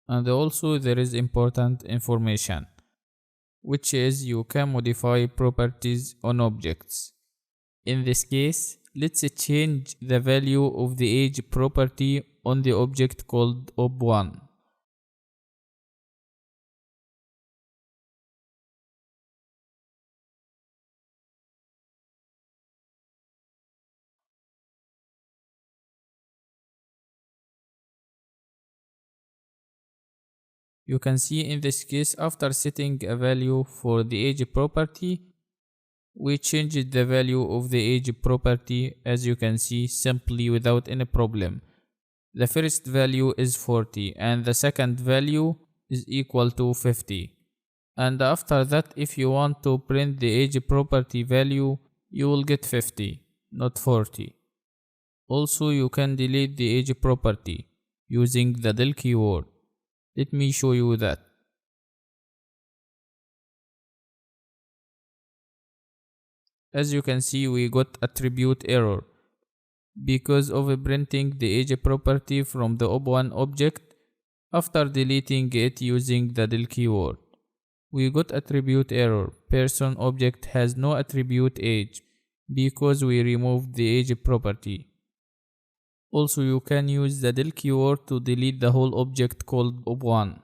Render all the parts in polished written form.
And also there is important information, which is you can modify properties on objects. In this case, let's change the value of the age property on the object called ob1. You can see in this case, after setting a value for the age property, we changed the value of the age property, as you can see, simply without any problem. The first value is 40 and the second value is equal to 50. And after that, if you want to print the age property value, you will get 50, not 40. Also, you can delete the age property using the del keyword. Let me show you that. As you can see, we got attribute error because of printing the age property from the ob1 object after deleting it using the del keyword. We got attribute error. Person object has no attribute age because we removed the age property. Also, you can use the del keyword to delete the whole object called ob1.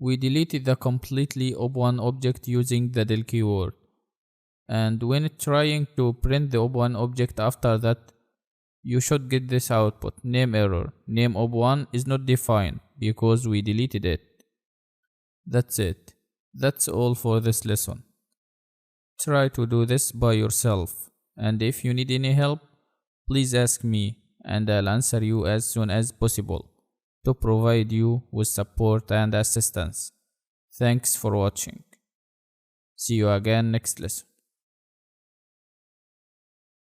We deleted the completely ob1 object using the del keyword. And when trying to print the ob1 object after that, you should get this output, name error. Name ob1 is not defined because we deleted it. That's it. That's all for this lesson. Try to do this by yourself. And if you need any help, please ask me and I'll answer you as soon as possible to provide you with support and assistance. Thanks for watching. See you again next lesson.